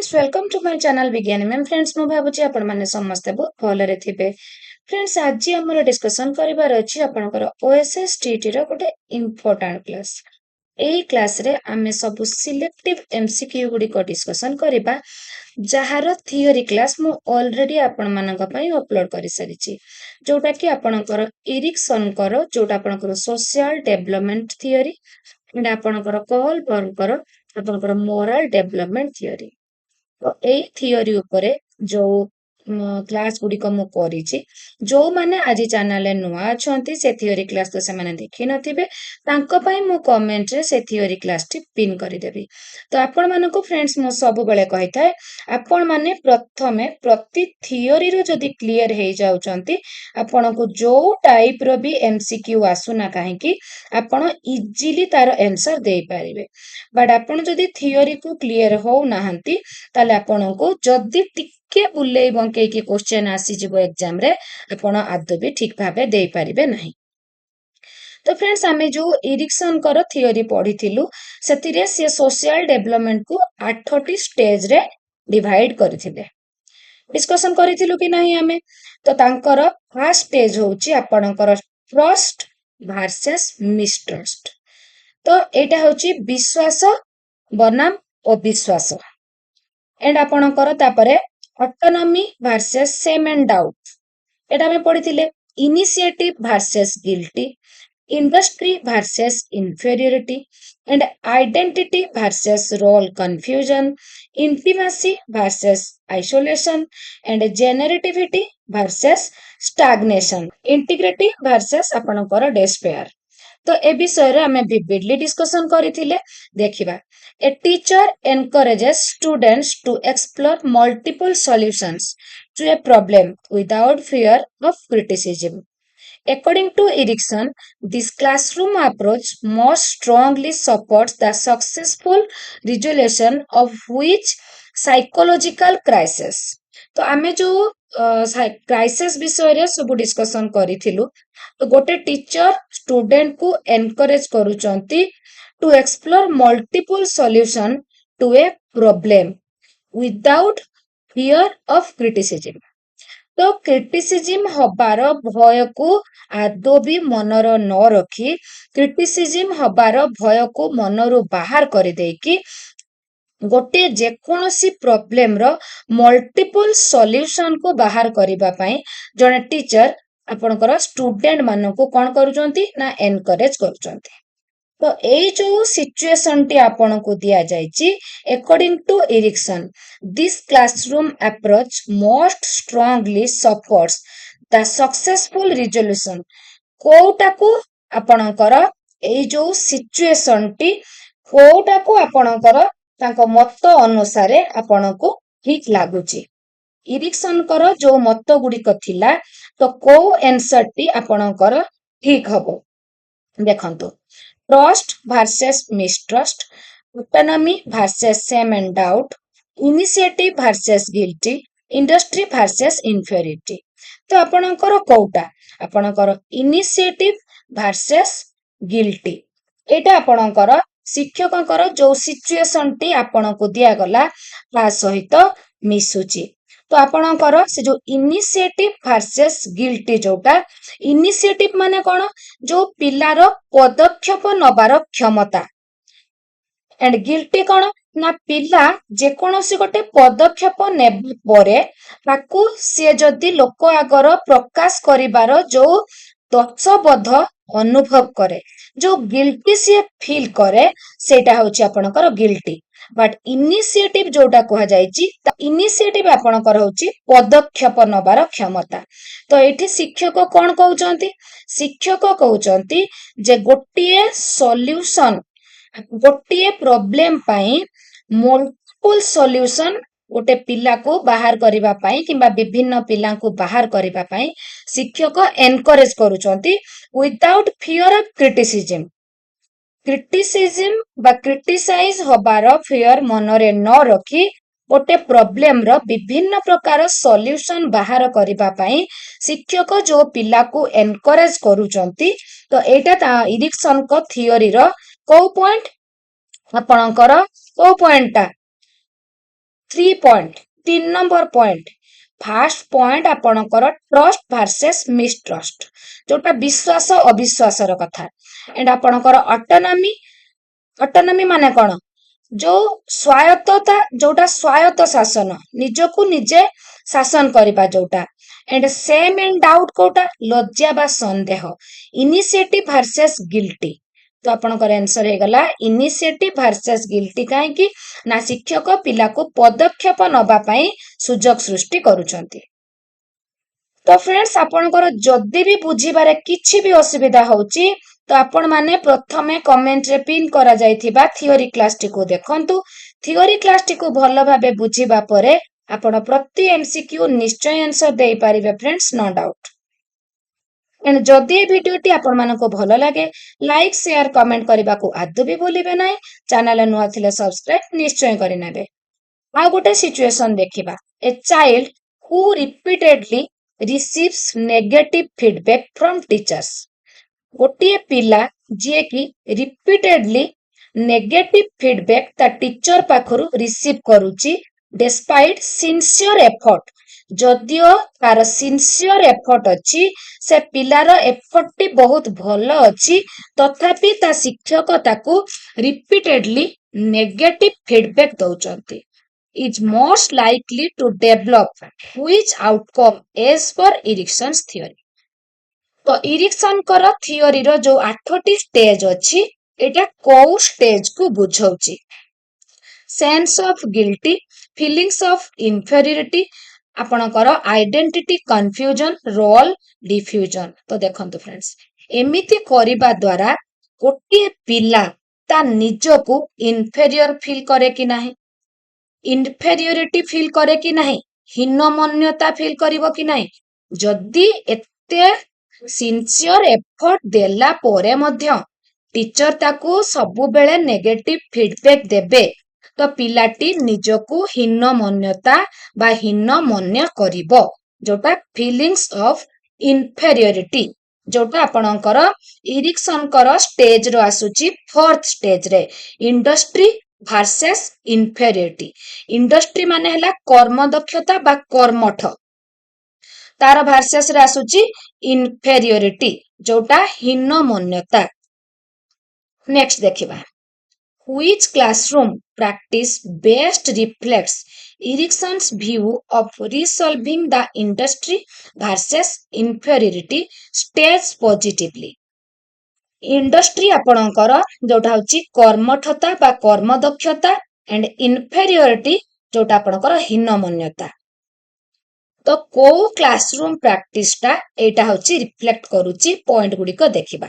Friends welcome to my channel Bigyani ma'am. Friends मु भाबुची आपण माने समस्त बहुत भलरे थिबे। फ्रेंड्स आज हमर डिस्कशन करिवार अछि आपनकर OSSTT रो गोटे इंपोर्टेंट क्लास। एई क्लास रे आमे सब सिलेक्टिव MCQ गुडी को डिस्कशन करिबा जहार थियोरी क्लास मु ऑलरेडी आपण मानक पई अपलोड करि सारिची, जोटा कि आपनकर एरिक्सन करो जोटा आपनकर सोशल डेवलपमेंट थियोरी एंड आपनकर कोहलबर्ग करो आपनकर मोरल डेवलपमेंट थियोरी। तो एई थियोरी उपरे जो क्लास गुडी को मु करिछि, जो माने आजि चैनल नुआ अछंती से थियोरी क्लास तो से माने देखि नथिबे तांको पई मु कमेंट रे से थियोरी क्लास टी पिन करि देबी। तो आपण मानको फ्रेंड्स मु सब बेले कहि थाए आपण माने प्रथमे प्रति थियोरी रो जदी क्लियर हे जाउचंती आपण को जो टाइप रो भी MCQ आसुना काहे कि आपण इजीली तार आंसर दे पारिबे। बट आपण जदी थियोरी को क्लियर हो नाहंती ताले आपण को जदी टिके बुले बंके की क्वेश्चन आसी जिवो एग्जाम रे आपण आदो भी ठीक भाबे दे पारिबे नाही। तो फ्रेंड्स आमे जो एरिक्सन कर थियोरी पढ़िथिलु सेतिरे से सोशल डेवलपमेंट को 8टी स्टेज रे डिवाइड करथिले। डिस्कशन करथिलु कि नाही आमे। तो तांकर फर्स्ट स्टेज होउची आपणकर ट्रस्ट वर्सेस मिसट्रस्ट। तो एटा होउची विश्वास बनाम अविश्वास एंड आपणकर तापरे autonomy versus shame and doubt एटा में पढ़िथिले। Initiative versus guilty, industry versus inferiority and identity versus role confusion, intimacy versus isolation and generativity versus stagnation, integrity versus आपणकर despair। तो ए विषय रे हमें विविडली डिस्कशन करिथिले। देखिबा a teacher encourages students to explore multiple solutions to a problem without fear of criticism. According to Erickson, this classroom approach most strongly supports the successful resolution of which psychological crisis। तो आमे जो crisis विषय रे सब discussion करिथिलु। तो गोटे teacher student को एनकरेज करूचंती to explore multiple solution to a problem without fear of criticism. तो क्रिटिसिज्म हबार भय को आदो भी मनर न रखी क्रिटिसिज्म हबार भय को मनरु बाहर कर देकी गोटे जेकोसी प्रॉब्लम रो मल्टीपल सॉल्यूशन को बाहर करिबा पई जने टीचर आपनकर स्टूडेंट मानन को कोन करूचंती ना एनकरेज करूचंती। तो एई जो सिचुएशन टी आपन को दिया जायची according to Erikson this classroom approach most strongly supports the successful resolution. कोटा को आपनकर एई जो सिचुएशन टी कोटा को आपनकर तांको मत अनुसार आपन को ठीक लागुची। एरिक्सन कर जो मत गुडी थिला तो को आंसर टी आपनकर ठीक हबो। देखंतु trust versus mistrust, autonomy versus shame and doubt, initiative versus guilty, industry versus inferiority। तो आपनकर कोटा आपनकर इनिशिएटिव वर्सेस गिल्टी एटा आपनकर शिक्षककर जो सिचुएशन टी आपन को दिया गला ता सहित मिसुची। तो आपनकर से जो इनिशिएटिव वर्सेस गिल्टी जोटा इनिशिएटिव माने कोन जो पिलार पदक्षेप नबार क्षमता एंड गिल्टी कोन ना पिला जे कोनोसी गोटे पदक्षेप नेबा परे ताकू से जदी लोक आगर प्रकाश करिवार जो तत्सबोध अनुभव करे जो गिल्टी से फील करे सेटा होची आपनकर गिल्टी। बट इनिशिएटिव जोटा कहा जायची इनिशिएटिव आपनकर होची पदक्षेप नबार क्षमता। तो एठी शिक्षक कोन कहउचंती शिक्षक कहउचंती जे गोटिए सॉल्यूशन गोटिए प्रॉब्लम पाई मल्टीपल सॉल्यूशन गोटे पिला को बाहर करिबा पाई किबा विभिन्न पिला को बाहर करिबा पाई शिक्षक एनकरेज करूचंती without fear of criticism. Criticism बा क्रिटिसाइज हबार फियर मनरे न रखी गोटे प्रॉब्लम रो विभिन्न प्रकार सॉल्यूशन बाहर करिबा पाई शिक्षक जो पिला को एनकरेज करूचंती। तो एटा एरिक्सन को थियोरी रो को पॉइंट आपनकर को पॉइंटटा 3 point 3 number point fast point आपणकर ट्रस्ट वर्सेस मिसट्रस्ट जोटा विश्वास अविश्वास कथा एंड आपणकर ऑटोनॉमी माने कौन जो स्वायत्तता जोटा स्वायत्त शासन निजकु निजे शासन करबा जोटा एंड सेम एंड डाउट कोटा लज्जा बा संदेह इनिशिएटिव वर्सेस गिल्टी तो आपणकर आंसर हे गला इनिशिएटिव वर्सेस गिल्टी काहे कि ना शिक्षक पिला को पदक्षेप नबा पई सुजोग सृष्टि करूछंती। तो फ्रेंड्स आपणकर जदि भी बुझिबारे किछि भी असुविधा होउची तो आपण माने प्रथमे कमेंट रे पिन करा जायथिबा थियोरी क्लास टी को देखंतु थियोरी क्लास टी को भलो भाबे बुझिबा परे आपण प्रति एमसीक्यू निश्चय आंसर देई पारिबे फ्रेंड्स नो डाउट। एंड जदि ए वीडियो टी आपण मानको भलो लागे लाइक शेयर कमेंट करबा को आदु भी भूलिबे नै चैनल नुआ थिले सब्सक्राइब निश्चय करि नेबे। आ गोटे सिचुएशन देखिबा a child who repeatedly receives negative feedback from teachers गोटे पिला जे कि रिपीटेडली नेगेटिव फीडबैक ता टीचर पाखरु रिसीव करूची डिस्पाइट सिंसियर एफर्ट जदियो तार सिंसियर एफर्ट अछि से पिलार एफर्ट टी बहुत भलो अछि तथापि ता शिक्षक ताकू रिपीटेडली नेगेटिव फीडबैक दउचंती is most likely to develop which outcome as per Erickson's theory। तो इरिक्सन कर थियोरी रो जो 8टी स्टेज अछि एटा को स्टेज को बुझौची sense of guilty feelings of inferiority आपणकर आइडेंटिटी कंफ्यूजन रोल डिफ्यूजन। तो देखंतु फ्रेंड्स एमिति करिबा द्वारा गोटे पिला ता निजको इन्फेरियर फील करे कि नाही इन्फेरियोरिटी फील करे कि नाही हीनमन्यता फील करिवो कि नाही जदि एते सिंसियर एफर्ट देला पोरे मध्य टीचर ताकू सबु बेले नेगेटिव फीडबैक देबे तो पिलाटी निजकू हीनमन्यता बा हीनमन्य करिवो जोटा फीलिंग्स ऑफ इन्फेरियोरिटी जोटा आपणकर इरिक्सन कर स्टेज रो आसुची फोर्थ स्टेज रे इंडस्ट्री वर्सेस इन्फेरियोरिटी इंडस्ट्री माने हला कर्म दक्षता बा कर्मठ तार वर्सेस रे आसुची इन्फेरियोरिटी जोटा हीनमन्यता। नेक्स्ट देखिबा which classroom practice best reflects Erickson's view of resolving the industry versus inferiority stage positively। Industry आपणकर जोटा होची कर्मठता बा कर्म दक्षता एंड इन्फेरियोरिटी जोटा आपणकर हीनमन्यता। तो को क्लासरूम प्रैक्टिस टा एटा होची रिफ्लेक्ट करूची पॉइंट गुडी को देखिबा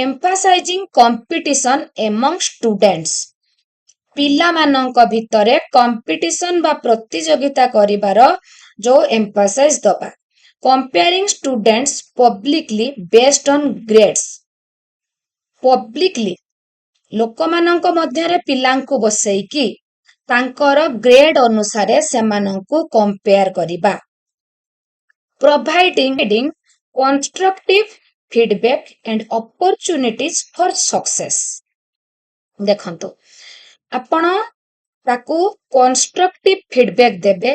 एम्फासाइजिंग कंपटीशन एमंग स्टूडेंट्स पिला मानक भितरे कंपटीशन बा प्रतियोगिता करिवार जो एम्फासाइज दबा comparing students publicly based on grades publicly लोक मानक मध्यरे पिलांकु बसैकी तांकर ग्रेड अनुसारे सेमानंकु कंपेयर करिबा providing constructive feedback and opportunities for success. देखंतु आपण ताकू कंस्ट्रक्टिव फीडबैक देबे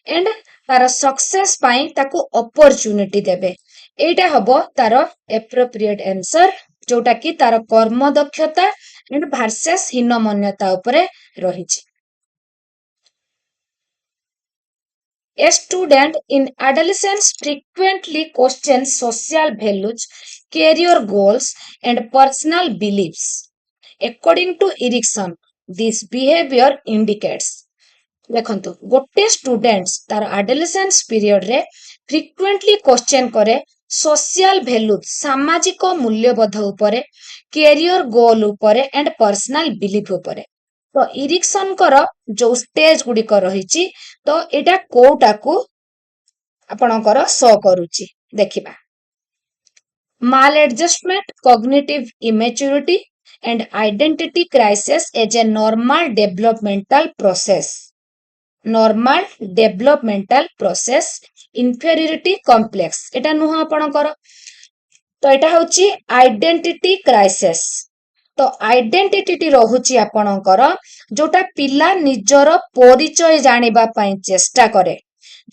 एंड तार सक्सेस पाई ताकू अपॉर्चुनिटी देबे एटा हबो तार एप्रोप्रिएट आंसर जोटा कि तार कर्म दक्षता एंड वर्सेस हीनमन्यता उपरे रहिछि। A student in adolescence frequently questions social values, career goals, and personal beliefs. According to Erickson, this behavior indicates देखंतु गोटे स्टूडेंट्स तार adolescence period रे frequently question करे सोशल वैल्यूज सामाजिक मूल्यबोध उपरे कैरियर गोल उपरे एंड पर्सनल बिलीफ उपरे। तो इरिक्सन कर जो स्टेज गुडी को रहिछि तो एटा कोटा को आपणकर शो करूछि देखिबा maladjustment cognitive immaturity and identity crisis as a normal developmental process inferiority complex एटा नुह आपणकर तो एटा होछि आइडेंटिटी क्राइसिस तो आइडेंटिटी रहुची आपणकर जोटा पिला निजर परिचय जानिबा पई चेष्टा करे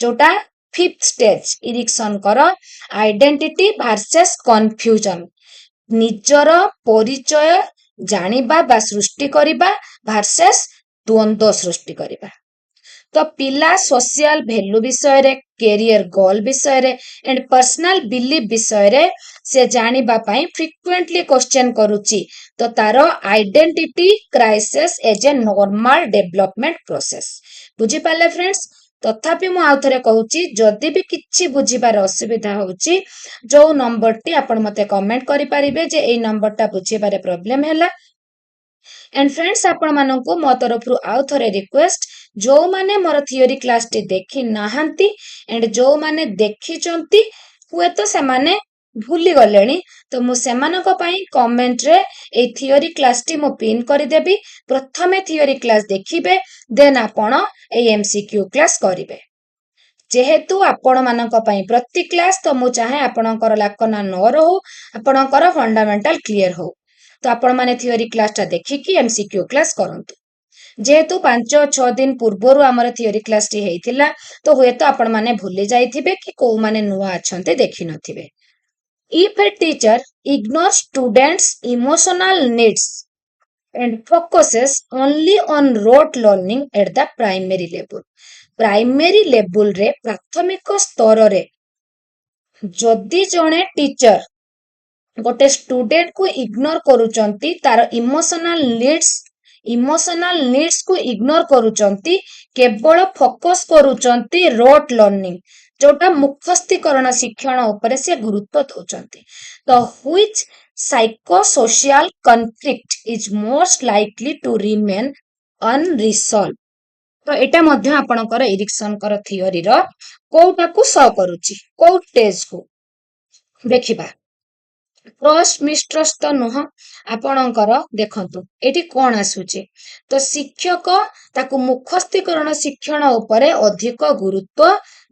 जोटा फिफ्थ स्टेज इरिक्सन कर आइडेंटिटी वर्सेस कन्फ्यूजन निजर परिचय जानिबा बा सृष्टि करिबा वर्सेस द्वंद्व सृष्टि करिबा तो पिला सोशल वैल्यू विषय रे कैरियर गोल विषय रे एंड पर्सनल बिलीफ विषय रे से जानिबा पई फ्रिक्वेंटली क्वेश्चन करूची तो तारो identity crisis as a normal development process बुझी पाले फ्रेंड्स तथापि मु आउथरे कहूची जदि भी किछि बुझिबार असुविधा होची जो नंबर टी आपण मते कमेंट करि परिबे जे एई नंबर टा बुझिबारे प्रॉब्लम हैला एंड फ्रेंड्स आपण माननकु मो तरफरु आउ थरे रिक्वेस्ट जो माने मोर थियोरी क्लास टी देखि नाहंती एंड जो माने देखि चंती हुए तो से माने भूली गलेनी तो मु सेमानको पई कमेंट रे ए थियोरी क्लास टी मु पिन करि देबी प्रथमे थियोरी क्लास देखिबे देन आपण ए एमसीक्यू क्लास करिवे जेहेतु आपण मानक पई प्रति क्लास तो मु चाहे आपणकर लाकना न रहू आपणकर फंडामेंटल क्लियर हो तो आपण माने थियोरी क्लास टा देखिकी एमसीक्यू क्लास करंतु जेहेतु 5-6 दिन पूर्वरु हमर थियोरी क्लास टी हेइथिला तो हुए तो आपण माने भूली जाइथिबे कि को माने नुवा अछंते देखि नथिबे if a teacher ignores students emotional needs and focuses only on rote learning at the primary level रे प्राथमिक स्तर रे जदि जणे टीचर गोटे स्टूडेंट को इग्नोर करूचंती तार इमोशनल नीड्स को इग्नोर करूचंती केवल फोकस करूचंती रोट लर्निंग जोटा मुखस्थीकरण शिक्षण उपरे से गुरुत्व दउचंती तो which psychosocial conflict is most likely to remain unresolved तो एटा मध्य आपणकर एरिक्सन कर थियोरी रो कोटा को सॉ करूची को स्टेज को देखिबा ट्रस्ट मिस्ट्रस्ट तो नुह आपणकर देखंतु एटी कोन आसुची तो शिक्षक ताकू मुखस्थीकरण शिक्षण उपरे अधिक गुरुत्व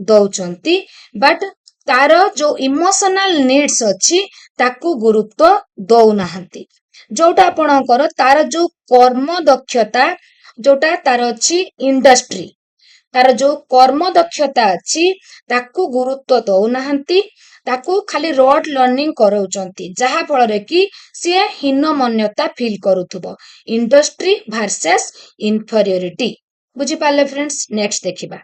दउचंती बट तार जो इमोशनल नीड्स अछि ताकू गुरुत्व दउ नाहंती जोटा आपणकर तार जो कर्म दक्षता जोटा तार अछि इंडस्ट्री तार जो कर्म दक्षता अछि ताकू गुरुत्व दउ नाहंती ताकू खाली रोड लर्निंग करौचंती जहा फल रे कि से हीन मान्यता फील करूथबो इंडस्ट्री वर्सेस इंफीरियरिटी बुझी पाले फ्रेंड्स नेक्स्ट देखिबा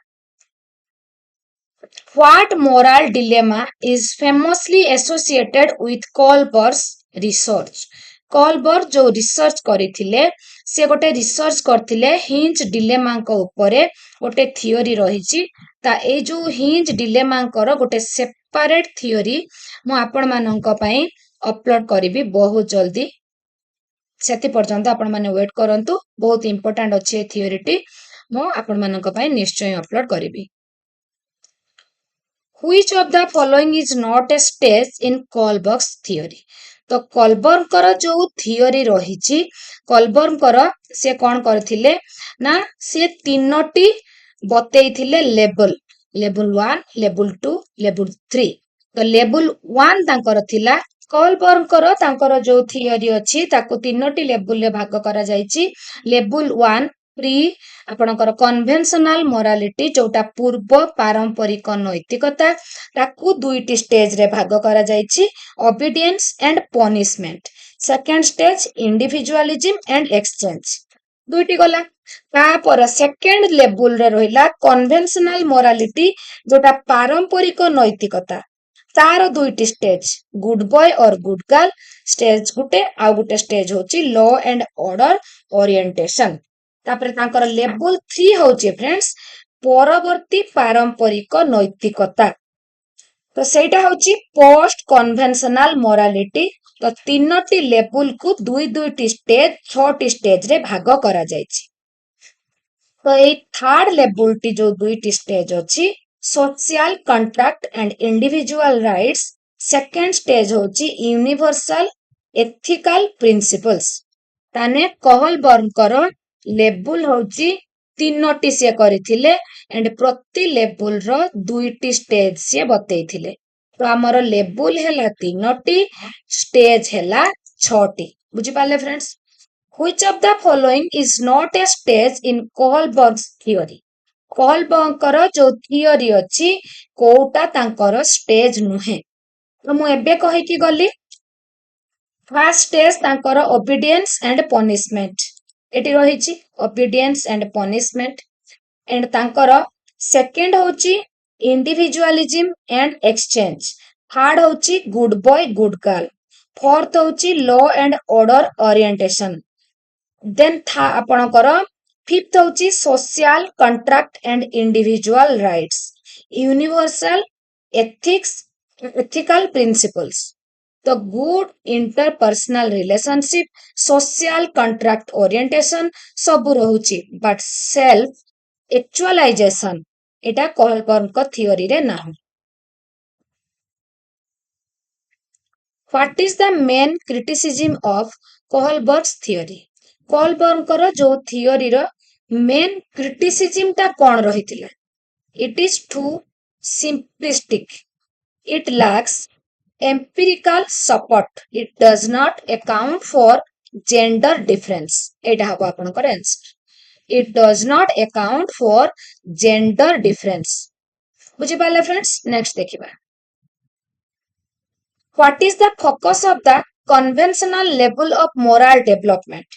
what moral dilemma is famously associated with Kohlberg's research Kohlberg जो रिसर्च करिथिले से गोटे रिसर्च करथिले हिंज डिलेमा को ऊपर गोटे थियोरी रहिची ता ए जो हिंज डिलेमा कर गोटे सेपरेट थियोरी मु आपण मानक पई अपलोड करिवि बहुत जल्दी सेति पर्यंत आपण माने वेट करंतु बहुत इंपोर्टेंट अछि ए थियोरी टी मु आपण मानक पई निश्चय upload करिवि Which of the following is not a stage in Kohlberg's theory? तो कोलबर्ग कर जो थियोरी रहिची कोलबर्ग कर से कोन करथिले ना से तीनोटी बतेइथिले लेवल 1 लेवल 2 लेवल 3 तो लेवल 1 तांकर थिला कोलबर्ग कर तांकर जो थियोरी अछि ताकू तीनोटी लेवल रे भाग करा जायछि लेवल 1 प्री आपणकर कन्वेंशनल मोरालिटी जोटा पूर्व पारंपरिक नैतिकता ताकू दुईटी स्टेज रे भाग करा जायछि obedience and punishment second stage individualism and exchange दुईटी गला तापर सेकंड लेवल रे रहिला कन्वेंशनल मोरालिटी जोटा पारंपरिक नैतिकता तार दुईटी स्टेज गुड बॉय और गुड गर्ल स्टेज गुटे आ गुटे स्टेज होची लॉ एंड ऑर्डर ओरिएंटेशन तापर तांकर लेवल 3 होची फ्रेंड्स परवर्ती पारंपरिक नैतिकता तो सेटा होची पोस्ट कन्वेंशनल मोरालिटी तो तीनोटी लेवल को दुई दुईटी स्टेज 6टी स्टेज रे भाग करा जायछि तो ए थर्ड लेवल टी जो दुईटी स्टेज अछि social contract and individual rights second stage होची यूनिवर्सल एथिकल प्रिंसिपल्स ताने कोहलबर्ग करो लेवल होची तीनोटी से करिथिले एंड प्रति लेवल रो दुईटी स्टेज से बतेइथिले तो हमर लेवल हैला तीनोटी स्टेज हैला 6टी बुझी पाले friends? Which of the following is not a stage in Kohlberg's theory? कोहलबर्गर जो थियोरी अछि कोउटा तांकर स्टेज नुहे। तो मु एबे कहि कि गली फर्स्ट स्टेज तांकर ओबीडियंस एंड पनिशमेंट एटी रहिछि ओबीडियंस एंड पनिशमेंट एंड तांकर सेकंड होछि इंडिविजुअलिज्म एंड एक्सचेंज थर्ड होछि good boy good girl fourth होछि law and order orientation then था आपणकर फिफ्थ होछि social contract and individual rights universal ethics ethical principles the good interpersonal relationship social contract orientation ସବୁ ରହୁଛି but self actualization ଏଟା କୋହଲବର୍ଗଙ୍କ theory ରେ ନାହିଁ। What is the main criticism of Kohlberg's theory? କୋହଲବର୍ଗଙ୍କର ଯୋଉ theoryର main criticism ଟା କଣ ରହିଥିଲା? It is too simplistic. It lacks empirical support. It does not account for gender difference. एटा हबो आपनकर answer. It does not account for gender difference. बुझी पाले friends? Next देखिबा। What is the focus of the conventional level of moral development?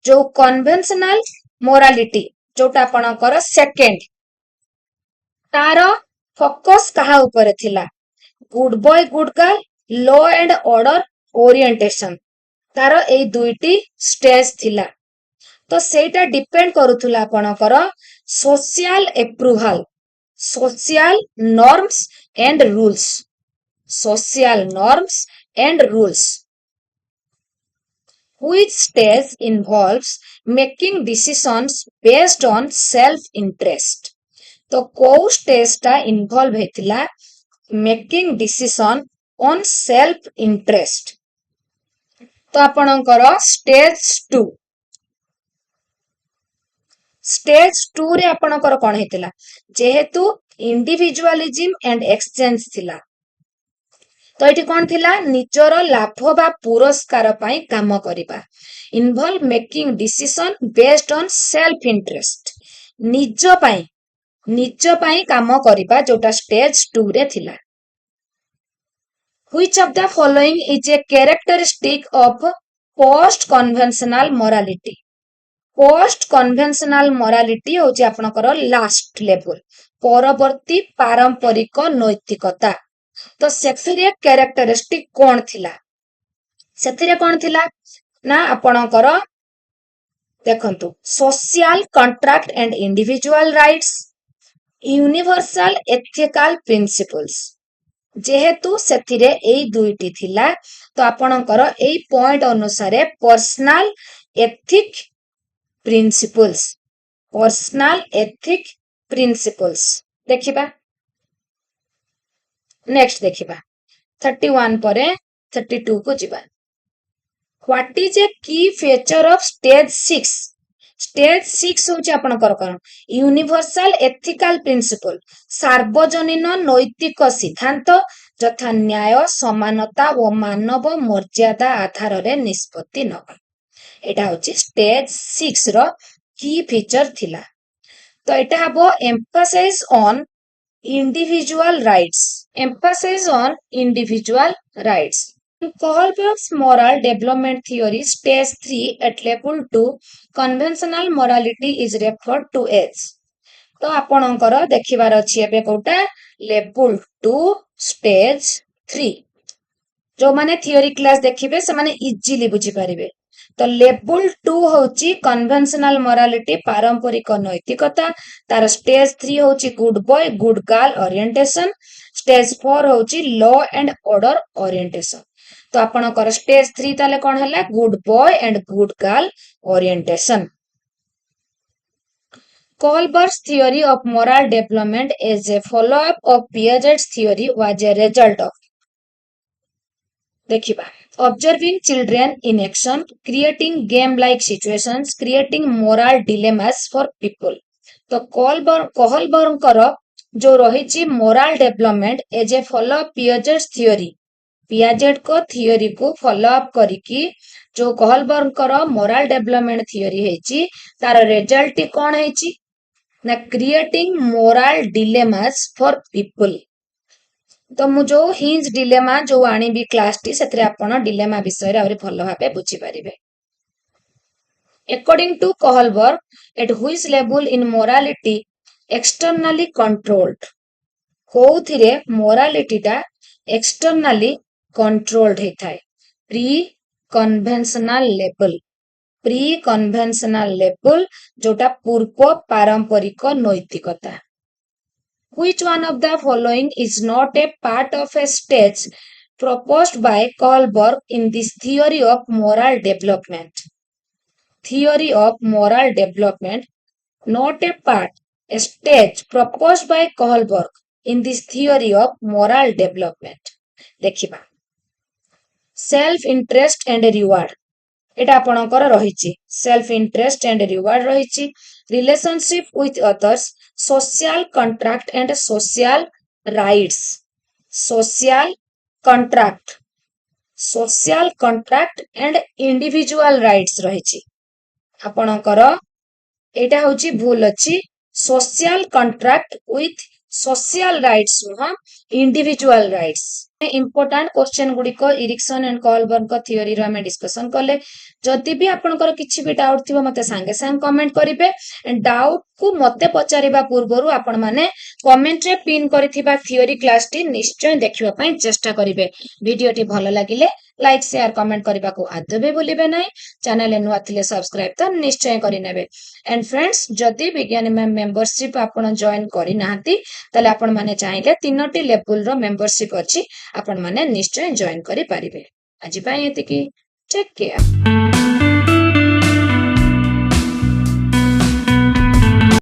जो conventional morality जोटा आपनकर second तार focus कहा ऊपर थिला? Good boy good girl law and order orientation तार ए दुईटी स्टेज थिला। तो सेटा डिपेंड करूथुला आपनकर social approval social norms and rules social norms and rules which stage involves making decisions based on self interest तो को स्टेज टा इन्वॉल्व हेतिला making decision on self interest तो आपणकर स्टेज टू रे आपणकर कौन हेतिला जेहेतु इंडिविजुअलिज्म एंड एक्सचेंज थिला तो एठी कौन थिला निजर लाभ बा पुरस्कार पई काम करिबा involve making decision based on self interest निज पई काम करिबा जोटा स्टेज 2 रे थिला। Which of the following is a characteristic of post conventional morality? Post conventional morality होची आपनकर लास्ट लेवल परवर्ती पारंपरिक नैतिकता तो सेथिरे कैरेक्टरिस्टिक कोन थिला सेथिरे कोन थिला ना आपनकर देखंतु social contract and individual rights universal ethical principles जेहेतु सेथिरे एई दुईटी थिला तो आपनकर एई पॉइंट अनुसार पर्सनल एथिक प्रिंसिपल्स देखिबा नेक्स्ट देखिबा 31 परे 32 को जिबा व्हाट इज ए की फीचर ऑफ स्टेज 6 स्टेज 6 होची आपनकर कोन यूनिवर्सल एथिकल प्रिंसिपल सार्वजनीन नैतिक सिद्धांत यथा न्याय समानता और मानव मर्यादा आधार रे निष्पत्ति नबा एटा होची स्टेज 6 रो की फीचर थिला तो एटा हबो emphasize on individual rights Kohlberg's moral development theory stage 3 at level 2 conventional morality is referred to as तो आपणकर देखिबार अछि एबे कोटा लेवल 2 स्टेज 3 जो माने थियोरी क्लास देखिबे से माने इजीली बुझी पारिबे तो लेवल 2 होची कन्वेंशनल मोरालिटी पारंपरिक नैतिकता तार स्टेज 3 होची good boy good girl orientation stage 4 होची लॉ एंड ऑर्डर ओरिएंटेशन तो आपणकर स्टेज 3 ताले कोन हला good boy and good girl orientation Kohlberg's theory of moral development as a follow-up of Piaget's theory was a result of देखिबा observing children in action creating game-like situations creating moral dilemmas for people तो कोहलबर्गଙ୍କର जो रहिछि moral development as a follow-up Piaget's theory Piaget को theory को follow up करिकी जो Kohlberg करो moral development theory हेची तार रिजल्ट कौन हेची ना creating moral dilemmas for people. तो मु जो हिंज डिलेमा जो आनिबी क्लास टी सेतरे आपण डिलेमा विषय रे आउरी भलो भाबे बुझी परिबे। According to Kohlberg, at which level in morality externally controlled? କୋଉଥିରେ morality ଟା externally controlled ହେଇଥାଏ? ପ୍ରି କନଭେନ୍ସନାଲ ଲେବଲ। ପ୍ରି କନଭେନ୍ସନାଲ ଲେବଲ ଯୋଉଟା ପୂର୍ବ ପାରମ୍ପରିକ ନୈତିକତା। Which one of the following is not a part of a stage proposed by Kohlberg in this theory of moral development? Theory of moral development, not a part, a stage proposed by Kohlberg in this theory of moral development. देखिबा self interest and reward एटा आपणकर रहिछि self interest and reward रहिछि relationship with others social contract and social rights social contract and individual rights रहिछि आपणकर एटा होछि भूल अछि social contract with social rights नुह इंडिविजुअल राइट्स। इंपोर्टेंट क्वेश्चन गुड़िक इरिक्सन एंड कोहलबर्ग थियोरी रो हमें डिस्कशन कले जदि भी आपनकर किछि भी डाउट थिबो मते संगे संग कमेंट करिवे एंड डाउट को मते पचारिबा पूर्वरु आपण माने कमेंट रे पिन करिथिबा थियोरी क्लास टी निश्चय देखिबा पई चेष्टा करिवे। वीडियो टी भलो लागिले लाइक शेयर कमेंट करबा को आदबे भूलिबे नै चैनल नुआ थिले सब्सक्राइब तो निश्चय करि नेबे। एंड फ्रेंड्स जदि विज्ञानी मैम मेंबरशिप आपण जॉइन करि नाहंती तले आपण माने चाहिले तीनोटी लेवल रो मेंबरशिप अछि आपण माने निश्चय जॉइन करि पारिबे। आज पई एतिकी टेक केयर।